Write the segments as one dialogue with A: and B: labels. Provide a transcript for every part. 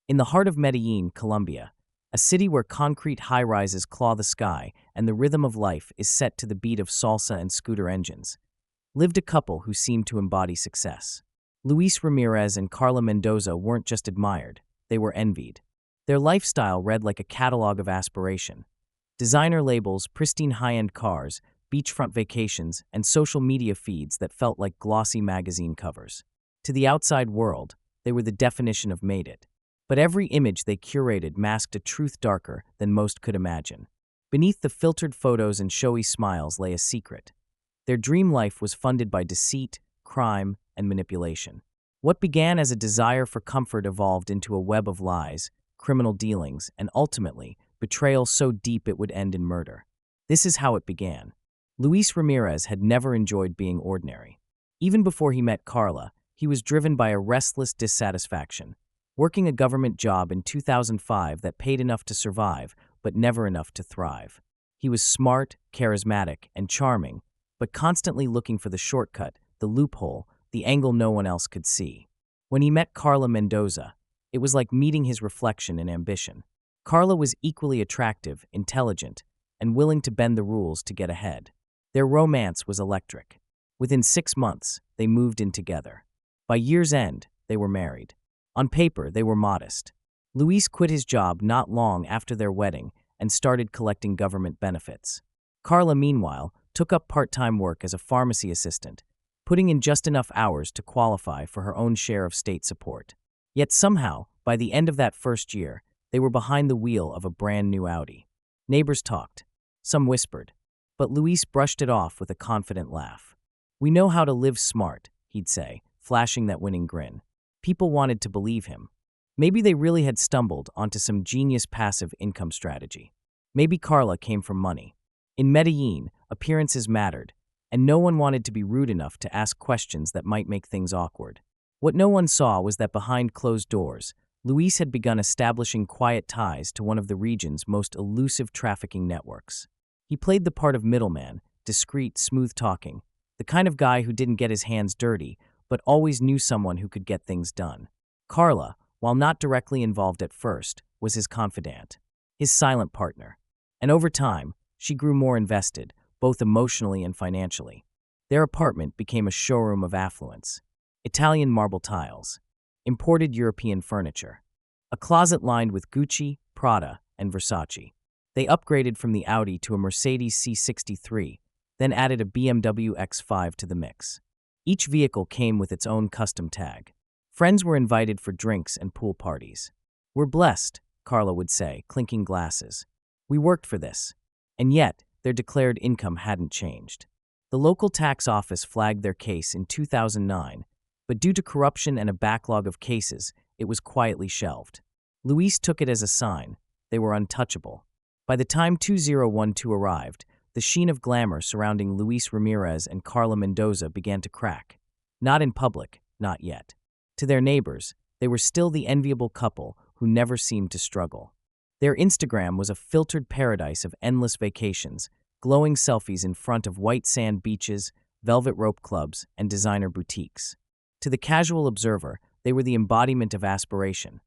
A: In the heart of Medellin, Colombia, a city where concrete high-rises claw the sky and the rhythm of life is set to the beat of salsa and scooter engines, lived a couple who seemed to embody success. Luis Ramirez and Carla Mendoza weren't just admired, they were envied. Their lifestyle read like a catalog of aspiration. Designer labels, pristine high-end cars, beachfront vacations, and social media feeds that felt like glossy magazine covers. To the outside world, they were the definition of made it. But every image they curated masked a truth darker than most could imagine. Beneath the filtered photos and showy smiles lay a secret. Their dream life was funded by deceit, crime, and manipulation. What began as a desire for comfort evolved into a web of lies, criminal dealings, and ultimately, betrayal so deep it would end in murder. This is how it began. Luis Ramirez had never enjoyed being ordinary. Even before he met Carla, he was driven by a restless dissatisfaction. Working a government job in 2005 that paid enough to survive, but never enough to thrive. He was smart, charismatic, and charming, but constantly looking for the shortcut, the loophole, the angle no one else could see. When he met Carla Mendoza, it was like meeting his reflection in ambition. Carla was equally attractive, intelligent, and willing to bend the rules to get ahead. Their romance was electric. Within 6 months, they moved in together. By year's end, they were married. On paper, they were modest. Luis quit his job not long after their wedding and started collecting government benefits. Carla, meanwhile, took up part-time work as a pharmacy assistant, putting in just enough hours to qualify for her own share of state support. Yet somehow, by the end of that first year, they were behind the wheel of a brand new Audi. Neighbors talked. Some whispered. But Luis brushed it off with a confident laugh. "We know how to live smart," he'd say, flashing that winning grin. People wanted to believe him. Maybe they really had stumbled onto some genius passive income strategy. Maybe Carla came from money. In Medellin, appearances mattered, and no one wanted to be rude enough to ask questions that might make things awkward. What no one saw was that behind closed doors, Luis had begun establishing quiet ties to one of the region's most elusive trafficking networks. He played the part of middleman, discreet, smooth-talking, the kind of guy who didn't get his hands dirty, but always knew someone who could get things done. Carla, while not directly involved at first, was his confidant, his silent partner. And over time, she grew more invested, both emotionally and financially. Their apartment became a showroom of affluence. Italian marble tiles, imported European furniture, a closet lined with Gucci, Prada, and Versace. They upgraded from the Audi to a Mercedes C63, then added a BMW X5 to the mix. Each vehicle came with its own custom tag. Friends were invited for drinks and pool parties. "We're blessed," Carla would say, clinking glasses. "We worked for this." And yet, their declared income hadn't changed. The local tax office flagged their case in 2009, but due to corruption and a backlog of cases, it was quietly shelved. Luis took it as a sign. They were untouchable. By the time 2012 arrived, the sheen of glamour surrounding Luis Ramirez and Carla Mendoza began to crack. Not in public, not yet. To their neighbors, they were still the enviable couple who never seemed to struggle. Their Instagram was a filtered paradise of endless vacations, glowing selfies in front of white sand beaches, velvet rope clubs, and designer boutiques. To the casual observer, they were the embodiment of aspiration.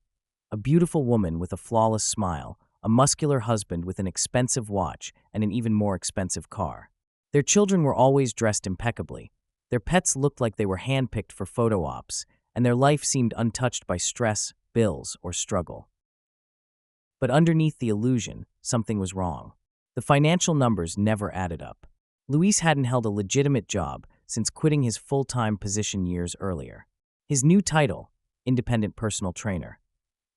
A: A beautiful woman with a flawless smile, a muscular husband with an expensive watch and an even more expensive car. Their children were always dressed impeccably. Their pets looked like they were handpicked for photo ops, and their life seemed untouched by stress, bills, or struggle. But underneath the illusion, something was wrong. The financial numbers never added up. Luis hadn't held a legitimate job since quitting his full-time position years earlier. His new title, independent personal trainer,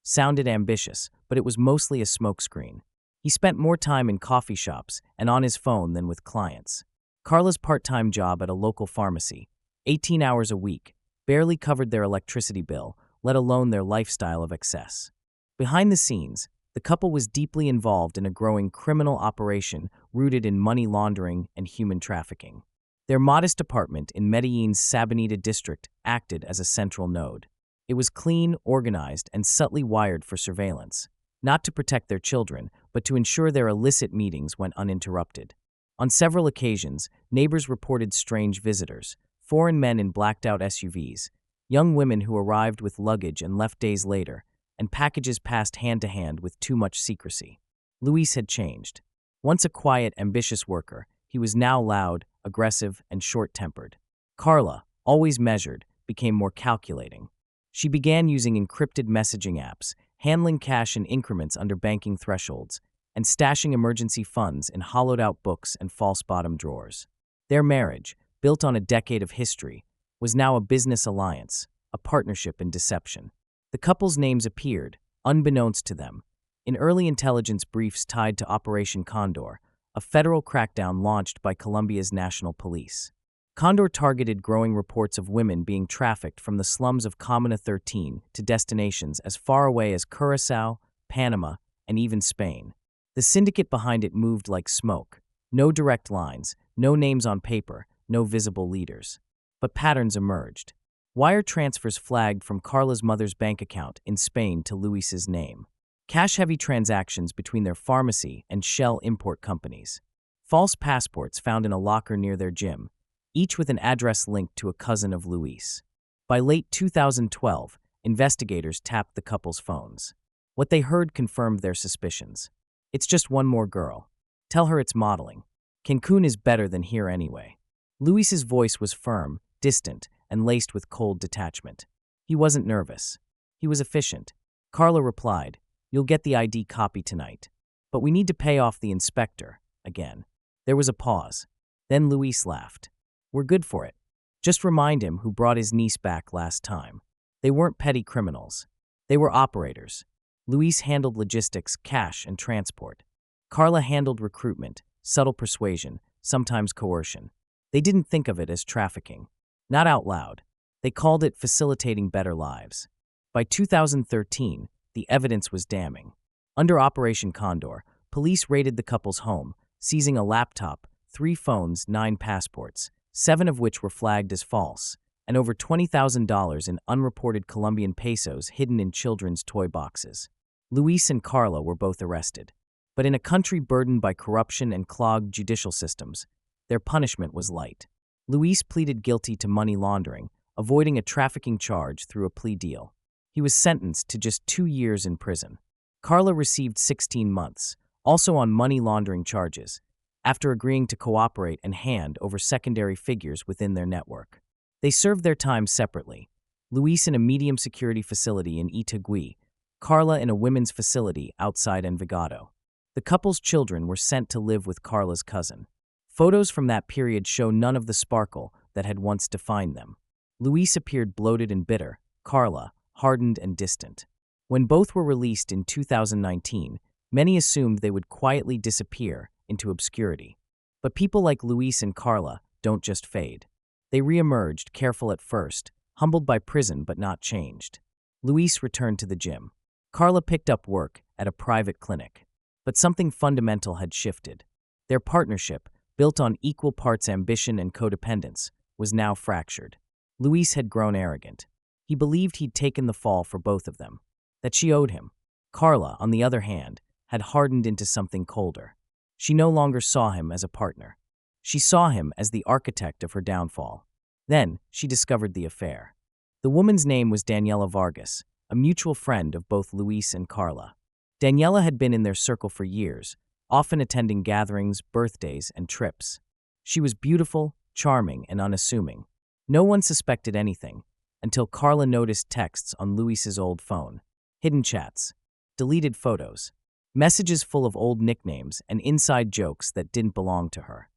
A: sounded ambitious, but it was mostly a smokescreen. He spent more time in coffee shops and on his phone than with clients. Carla's part-time job at a local pharmacy, 18 hours a week, barely covered their electricity bill, let alone their lifestyle of excess. Behind the scenes, the couple was deeply involved in a growing criminal operation rooted in money laundering and human trafficking. Their modest apartment in Medellin's Sabaneta district acted as a central node. It was clean, organized, and subtly wired for surveillance, not to protect their children, but to ensure their illicit meetings went uninterrupted. On several occasions, neighbors reported strange visitors, foreign men in blacked-out SUVs, young women who arrived with luggage and left days later, and packages passed hand to hand with too much secrecy. Luis had changed. Once a quiet, ambitious worker, he was now loud, aggressive, and short-tempered. Carla, always measured, became more calculating. She began using encrypted messaging apps, handling cash in increments under banking thresholds, and stashing emergency funds in hollowed-out books and false bottom drawers. Their marriage, built on a decade of history, was now a business alliance, a partnership in deception. The couple's names appeared, unbeknownst to them, in early intelligence briefs tied to Operation Condor, a federal crackdown launched by Colombia's national police. Condor targeted growing reports of women being trafficked from the slums of Comuna 13 to destinations as far away as Curaçao, Panama, and even Spain. The syndicate behind it moved like smoke. No direct lines, no names on paper, no visible leaders. But patterns emerged. Wire transfers flagged from Carla's mother's bank account in Spain to Luis's name. Cash-heavy transactions between their pharmacy and Shell import companies. False passports found in a locker near their gym, each with an address linked to a cousin of Luis. By late 2012, investigators tapped the couple's phones. What they heard confirmed their suspicions. It's just one more girl. Tell her it's modeling. Cancun is better than here anyway. Luis's voice was firm, distant, and laced with cold detachment. He wasn't nervous. He was efficient. Carla replied, "You'll get the ID copy tonight. But we need to pay off the inspector, again." There was a pause. Then Luis laughed. "We're good for it. Just remind him who brought his niece back last time. They weren't petty criminals. They were operators. Luis handled logistics, cash, and transport. Carla handled recruitment, subtle persuasion, sometimes coercion. They didn't think of it as trafficking. Not out loud. They called it facilitating better lives. By 2013, the evidence was damning. Under Operation Condor, police raided the couple's home, seizing a laptop, 3 phones, 9 passports, 7 of which were flagged as false, and over $20,000 in unreported Colombian pesos hidden in children's toy boxes. Luis and Carla were both arrested. But in a country burdened by corruption and clogged judicial systems, their punishment was light. Luis pleaded guilty to money laundering, avoiding a trafficking charge through a plea deal. He was sentenced to just 2 years in prison. Carla received 16 months, also on money laundering charges, after agreeing to cooperate and hand over secondary figures within their network. They served their time separately, Luis in a medium-security facility in Itagüí, Carla in a women's facility outside Envigado. The couple's children were sent to live with Carla's cousin. Photos from that period show none of the sparkle that had once defined them. Luis appeared bloated and bitter, Carla, hardened and distant. When both were released in 2019, many assumed they would quietly disappear into obscurity. But people like Luis and Carla don't just fade. They reemerged, careful at first, humbled by prison but not changed. Luis returned to the gym. Carla picked up work at a private clinic. But something fundamental had shifted. Their partnership, built on equal parts ambition and codependence, was now fractured. Luis had grown arrogant. He believed he'd taken the fall for both of them, that she owed him. Carla, on the other hand, had hardened into something colder. She no longer saw him as a partner. She saw him as the architect of her downfall. Then she discovered the affair. The woman's name was Daniela Vargas, a mutual friend of both Luis and Carla. Daniela had been in their circle for years, often attending gatherings, birthdays, and trips. She was beautiful, charming, and unassuming. No one suspected anything, until Carla noticed texts on Luis's old phone, hidden chats, deleted photos, messages full of old nicknames and inside jokes that didn't belong to her.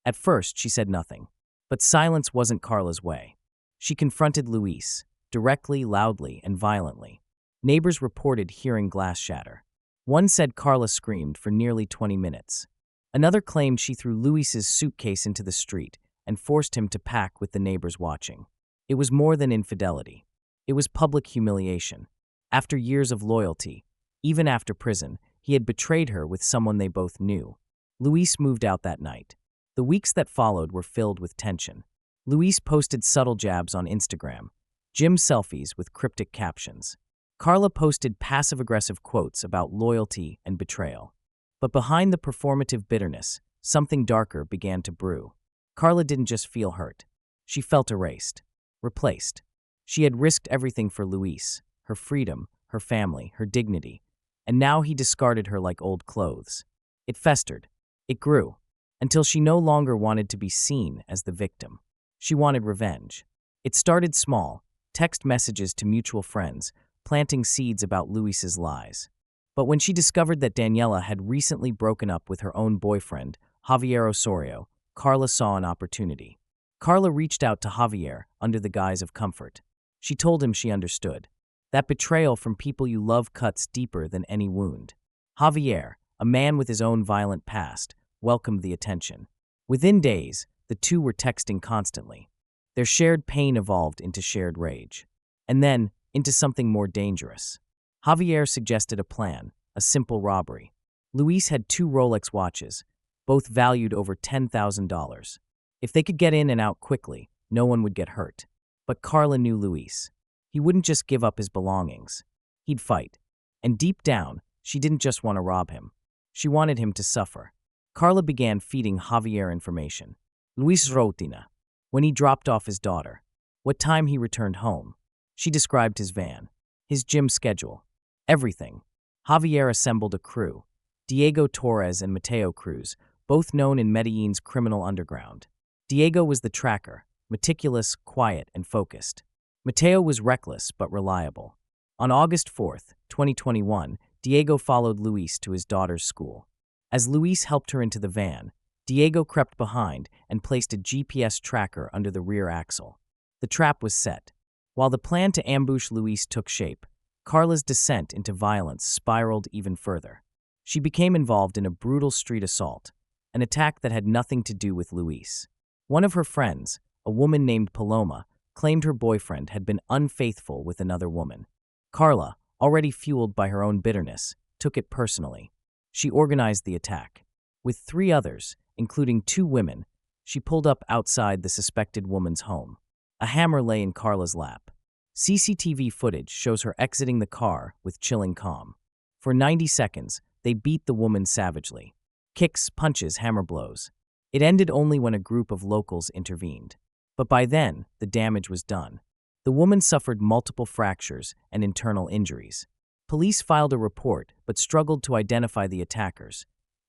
A: At first, she said nothing, but silence wasn't Carla's way. She confronted Luis, directly, loudly, and violently. Neighbors reported hearing glass shatter. One said Carla screamed for nearly 20 minutes. Another claimed she threw Luis's suitcase into the street and forced him to pack with the neighbors watching. It was more than infidelity. It was public humiliation. After years of loyalty, even after prison, he had betrayed her with someone they both knew. Luis moved out that night. The weeks that followed were filled with tension. Luis posted subtle jabs on Instagram, gym selfies with cryptic captions. Carla posted passive-aggressive quotes about loyalty and betrayal. But behind the performative bitterness, something darker began to brew. Carla didn't just feel hurt. She felt erased, replaced. She had risked everything for Luis, her freedom, her family, her dignity, and now he discarded her like old clothes. It festered. It grew, until she no longer wanted to be seen as the victim. She wanted revenge. It started small, text messages to mutual friends, planting seeds about Luis's lies. But when she discovered that Daniela had recently broken up with her own boyfriend, Javier Osorio, Carla saw an opportunity. Carla reached out to Javier under the guise of comfort. She told him she understood. That betrayal from people you love cuts deeper than any wound. Javier, a man with his own violent past, welcomed the attention. Within days, the two were texting constantly. Their shared pain evolved into shared rage. And then, into something more dangerous. Javier suggested a plan, a simple robbery. Luis had 2 Rolex watches, both valued over $10,000. If they could get in and out quickly, no one would get hurt. But Carla knew Luis. He wouldn't just give up his belongings. He'd fight. And deep down, she didn't just want to rob him. She wanted him to suffer. Carla began feeding Javier information. Luis Rotina. When he dropped off his daughter. What time he returned home. She described his van. His gym schedule. Everything. Javier assembled a crew. Diego Torres and Mateo Cruz, both known in Medellin's criminal underground. Diego was the tracker, meticulous, quiet, and focused. Mateo was reckless but reliable. On August 4, 2021, Diego followed Luis to his daughter's school. As Luis helped her into the van, Diego crept behind and placed a GPS tracker under the rear axle. The trap was set. While the plan to ambush Luis took shape, Carla's descent into violence spiraled even further. She became involved in a brutal street assault, an attack that had nothing to do with Luis. One of her friends, a woman named Paloma, claimed her boyfriend had been unfaithful with another woman. Carla, already fueled by her own bitterness, took it personally. She organized the attack. With 3 others, including 2 women, she pulled up outside the suspected woman's home. A hammer lay in Carla's lap. CCTV footage shows her exiting the car with chilling calm. For 90 seconds, they beat the woman savagely. Kicks, punches, hammer blows. It ended only when a group of locals intervened. But by then, the damage was done. The woman suffered multiple fractures and internal injuries. Police filed a report but struggled to identify the attackers,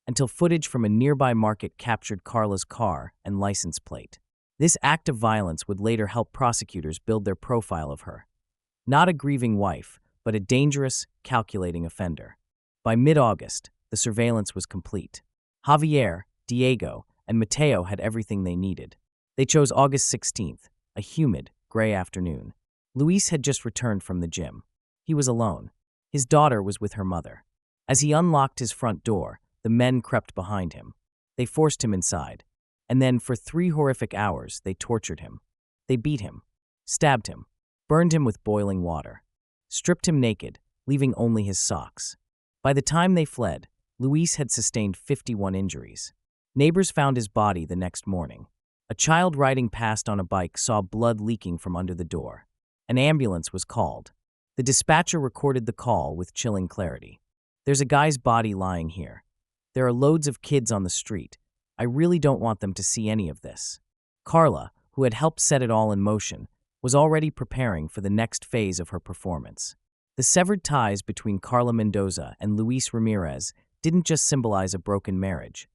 A: until footage from a nearby market captured Carla's car and license plate. This act of violence would later help prosecutors build their profile of her. Not a grieving wife, but a dangerous, calculating offender. By mid-August, the surveillance was complete. Javier, Diego, and Mateo had everything they needed. They chose August 16th, a humid, gray afternoon. Luis had just returned from the gym. He was alone. His daughter was with her mother. As he unlocked his front door, the men crept behind him. They forced him inside. And then, for 3 horrific hours, they tortured him. They beat him, stabbed him, burned him with boiling water, stripped him naked, leaving only his socks. By the time they fled, Luis had sustained 51 injuries. Neighbors found his body the next morning. A child riding past on a bike saw blood leaking from under the door. An ambulance was called. The dispatcher recorded the call with chilling clarity. "There's a guy's body lying here. There are loads of kids on the street. I really don't want them to see any of this." Carla, who had helped set it all in motion, was already preparing for the next phase of her performance. The severed ties between Carla Mendoza and Luis Ramirez didn't just symbolize a broken marriage.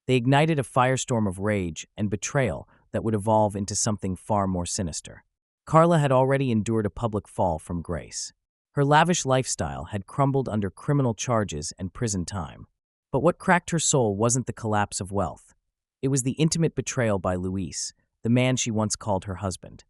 A: They ignited a firestorm of rage and betrayal that would evolve into something far more sinister. Carla had already endured a public fall from grace. Her lavish lifestyle had crumbled under criminal charges and prison time. But what cracked her soul wasn't the collapse of wealth. It was the intimate betrayal by Luis, the man she once called her husband.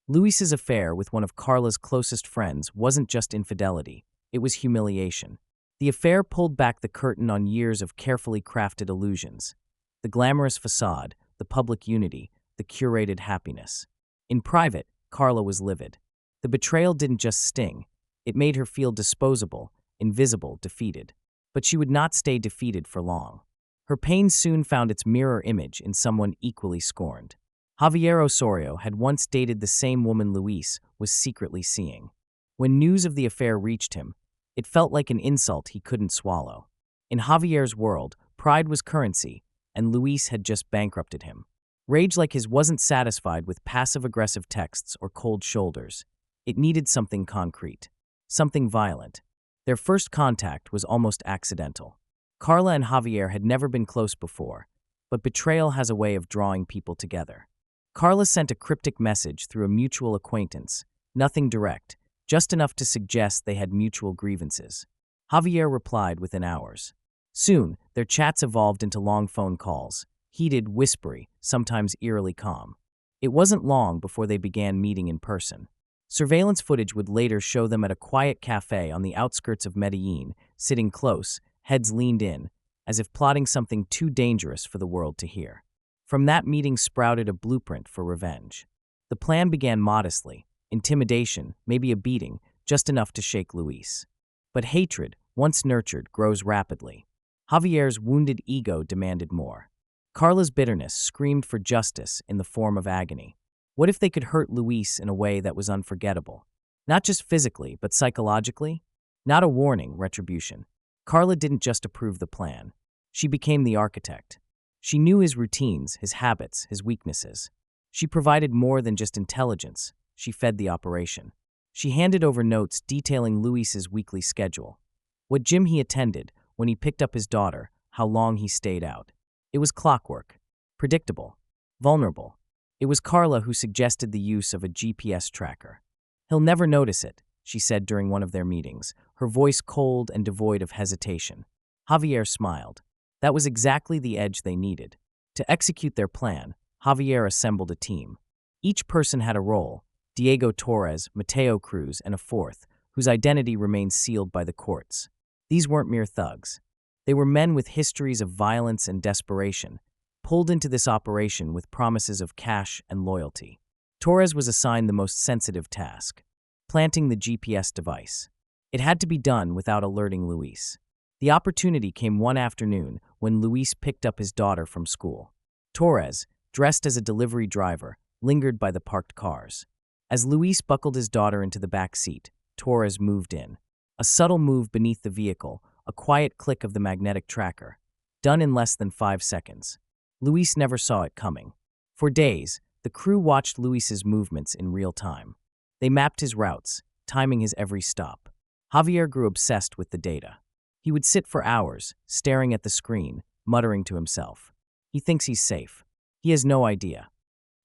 A: Luis's affair with one of Carla's closest friends wasn't just infidelity, it was humiliation. The affair pulled back the curtain on years of carefully crafted illusions. The glamorous facade, the public unity, the curated happiness. In private, Carla was livid. The betrayal didn't just sting, it made her feel disposable, invisible, defeated. But she would not stay defeated for long. Her pain soon found its mirror image in someone equally scorned. Javier Osorio had once dated the same woman Luis was secretly seeing. When news of the affair reached him, it felt like an insult he couldn't swallow. In Javier's world, pride was currency, and Luis had just bankrupted him. Rage like his wasn't satisfied with passive-aggressive texts or cold shoulders. It needed something concrete. something violent. Their first contact was almost accidental. Carla and Javier had never been close before, but betrayal has a way of drawing people together. Carla sent a cryptic message through a mutual acquaintance, nothing direct, just enough to suggest they had mutual grievances. Javier replied within hours. Soon, their chats evolved into long phone calls, heated, whispery, sometimes eerily calm. It wasn't long before they began meeting in person. Surveillance footage would later show them at a quiet cafe on the outskirts of Medellin, sitting close, heads leaned in, as if plotting something too dangerous for the world to hear. From that meeting sprouted a blueprint for revenge. The plan began modestly, intimidation, maybe a beating, just enough to shake Luis. But hatred, once nurtured, grows rapidly. Javier's wounded ego demanded more. Carla's bitterness screamed for justice in the form of agony. What if they could hurt Luis in a way that was unforgettable? Not just physically, but psychologically? Not a warning, retribution. Carla didn't just approve the plan. She became the architect. She knew his routines, his habits, his weaknesses. She provided more than just intelligence. She fed the operation. She handed over notes detailing Luis's weekly schedule. What gym he attended, when he picked up his daughter, how long he stayed out. It was clockwork. Predictable. Vulnerable. It was Carla who suggested the use of a GPS tracker. "He'll never notice it," she said during one of their meetings, her voice cold and devoid of hesitation. Javier smiled. That was exactly the edge they needed. To execute their plan, Javier assembled a team. Each person had a role: Diego Torres, Mateo Cruz, and a fourth, whose identity remained sealed by the courts. These weren't mere thugs. They were men with histories of violence and desperation, pulled into this operation with promises of cash and loyalty. Torres was assigned the most sensitive task: planting the GPS device. It had to be done without alerting Luis. The opportunity came one afternoon when Luis picked up his daughter from school. Torres, dressed as a delivery driver, lingered by the parked cars. As Luis buckled his daughter into the back seat, Torres moved in. A subtle move beneath the vehicle, a quiet click of the magnetic tracker, done in less than 5 seconds. Luis never saw it coming. For days, the crew watched Luis's movements in real time. They mapped his routes, timing his every stop. Javier grew obsessed with the data. He would sit for hours, staring at the screen, muttering to himself. He thinks he's safe. He has no idea.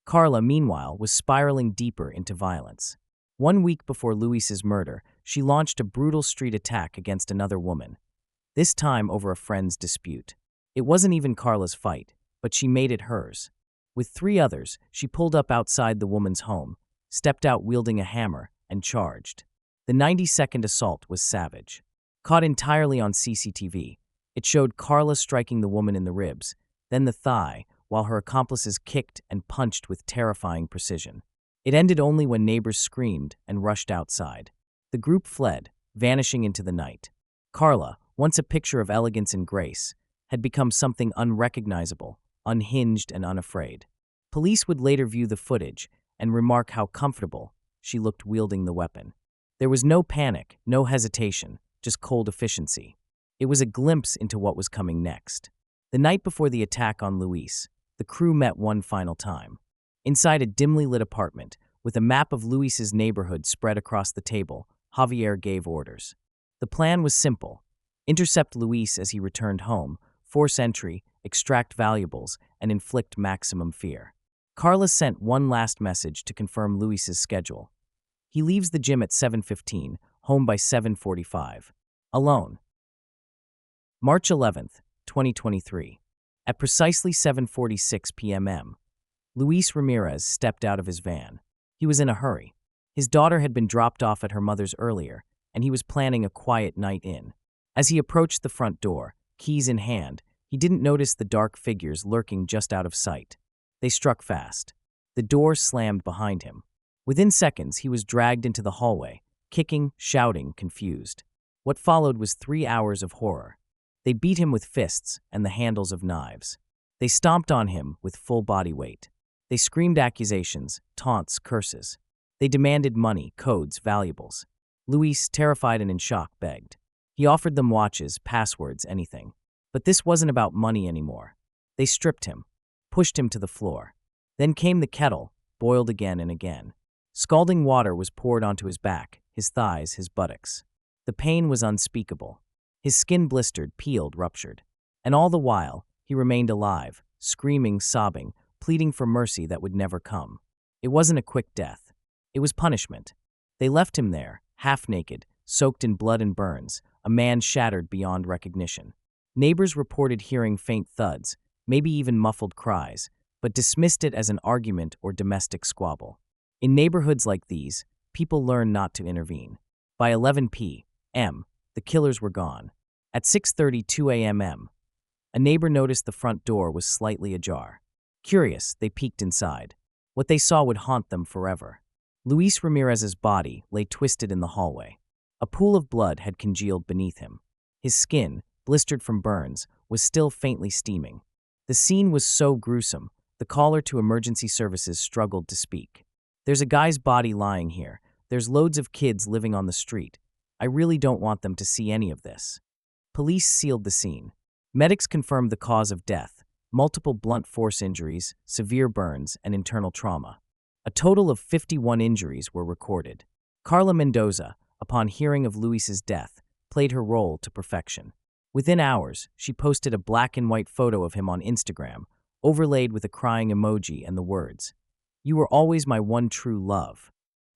A: Carla, meanwhile, was spiraling deeper into violence. 1 week before Luis's murder, she launched a brutal street attack against another woman, this time over a friend's dispute. It wasn't even Carla's fight, but she made it hers. With 3 others, she pulled up outside the woman's home, stepped out wielding a hammer, and charged. The 90-second assault was savage. Caught entirely on CCTV, it showed Carla striking the woman in the ribs, then the thigh, while her accomplices kicked and punched with terrifying precision. It ended only when neighbors screamed and rushed outside. The group fled, vanishing into the night. Carla, once a picture of elegance and grace, had become something unrecognizable, unhinged and unafraid. Police would later view the footage and remark how comfortable she looked wielding the weapon. There was no panic, no hesitation, just cold efficiency. It was a glimpse into what was coming next. The night before the attack on Luis, the crew met one final time. Inside a dimly lit apartment, with a map of Luis's neighborhood spread across the table, Javier gave orders. The plan was simple: intercept Luis as he returned home, force entry, extract valuables, and inflict maximum fear. Carla sent one last message to confirm Luis's schedule. He leaves the gym at 7:15, home by 7:45. Alone. March 11th, 2023. At precisely 7:46 p.m., Luis Ramirez stepped out of his van. He was in a hurry. His daughter had been dropped off at her mother's earlier, and he was planning a quiet night in. As he approached the front door, keys in hand, he didn't notice the dark figures lurking just out of sight. They struck fast. The door slammed behind him. Within seconds, he was dragged into the hallway, kicking, shouting, confused. What followed was 3 hours of horror. They beat him with fists and the handles of knives. They stomped on him with full body weight. They screamed accusations, taunts, curses. They demanded money, codes, valuables. Luis, terrified and in shock, begged. He offered them watches, passwords, anything. But this wasn't about money anymore. They stripped him, pushed him to the floor. Then came the kettle, boiled again and again. Scalding water was poured onto his back, his thighs, his buttocks. The pain was unspeakable. His skin blistered, peeled, ruptured. And all the while, he remained alive, screaming, sobbing, pleading for mercy that would never come. It wasn't a quick death. It was punishment. They left him there, half-naked, soaked in blood and burns, a man shattered beyond recognition. Neighbors reported hearing faint thuds, maybe even muffled cries, but dismissed it as an argument or domestic squabble. In neighborhoods like these, people learn not to intervene. By 11 p.m., the killers were gone. At 6:32 a.m., a neighbor noticed the front door was slightly ajar. Curious, they peeked inside. What they saw would haunt them forever. Luis Ramirez's body lay twisted in the hallway. A pool of blood had congealed beneath him. His skin, blistered from burns, was still faintly steaming. The scene was so gruesome, the caller to emergency services struggled to speak. "There's a guy's body lying here. There's loads of kids living on the street. I really don't want them to see any of this." Police sealed the scene. Medics confirmed the cause of death: multiple blunt force injuries, severe burns, and internal trauma. A total of 51 injuries were recorded. Carla Mendoza, upon hearing of Luis's death, played her role to perfection. Within hours, she posted a black and white photo of him on Instagram, overlaid with a crying emoji and the words, "You were always my one true love."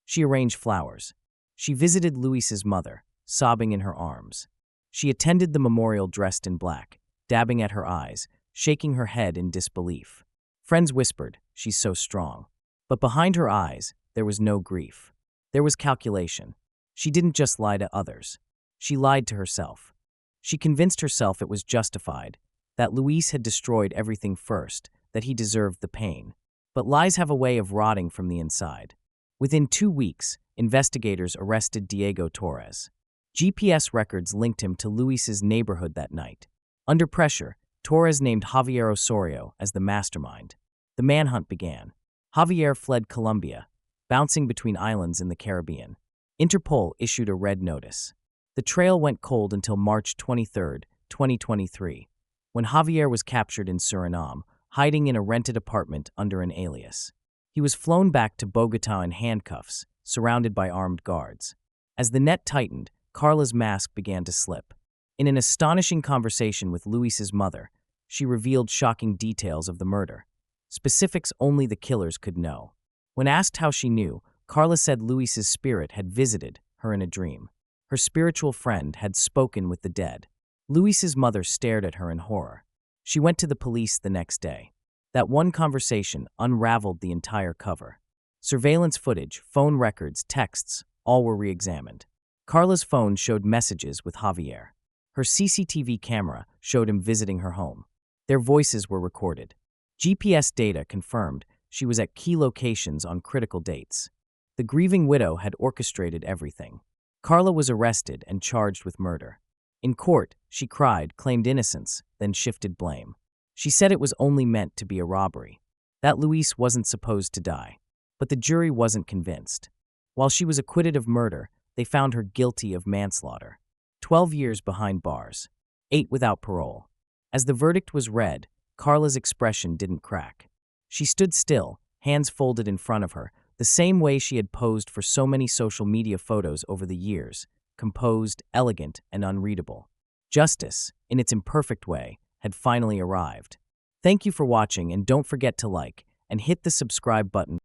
A: She arranged flowers. She visited Luis's mother, sobbing in her arms. She attended the memorial dressed in black, dabbing at her eyes, shaking her head in disbelief. Friends whispered, "She's so strong." But behind her eyes, there was no grief. There was calculation. She didn't just lie to others. She lied to herself. She convinced herself it was justified, that Luis had destroyed everything first, that he deserved the pain. But lies have a way of rotting from the inside. Within 2 weeks, investigators arrested Diego Torres. GPS records linked him to Luis's neighborhood that night. Under pressure, Torres named Javier Osorio as the mastermind. The manhunt began. Javier fled Colombia, bouncing between islands in the Caribbean. Interpol issued a red notice. The trail went cold until March 23, 2023, when Javier was captured in Suriname, hiding in a rented apartment under an alias. He was flown back to Bogotá in handcuffs, surrounded by armed guards. As the net tightened, Carla's mask began to slip. In an astonishing conversation with Luis's mother, she revealed shocking details of the murder. Specifics only the killers could know. When asked how she knew, Carla said Luis's spirit had visited her in a dream. Her spiritual friend had spoken with the dead. Luis's mother stared at her in horror. She went to the police the next day. That one conversation unraveled the entire cover. Surveillance footage, phone records, texts, all were re-examined. Carla's phone showed messages with Javier. Her CCTV camera showed him visiting her home. Their voices were recorded. GPS data confirmed she was at key locations on critical dates. The grieving widow had orchestrated everything. Carla was arrested and charged with murder. In court, she cried, claimed innocence, then shifted blame. She said it was only meant to be a robbery, that Luis wasn't supposed to die. But the jury wasn't convinced. While she was acquitted of murder, they found her guilty of manslaughter. 12 years behind bars, 8 without parole. As the verdict was read, Carla's expression didn't crack. She stood still, hands folded in front of her, the same way she had posed for so many social media photos over the years, composed, elegant, and unreadable. Justice, in its imperfect way, had finally arrived. Thank you for watching, and don't forget to like and hit the subscribe button.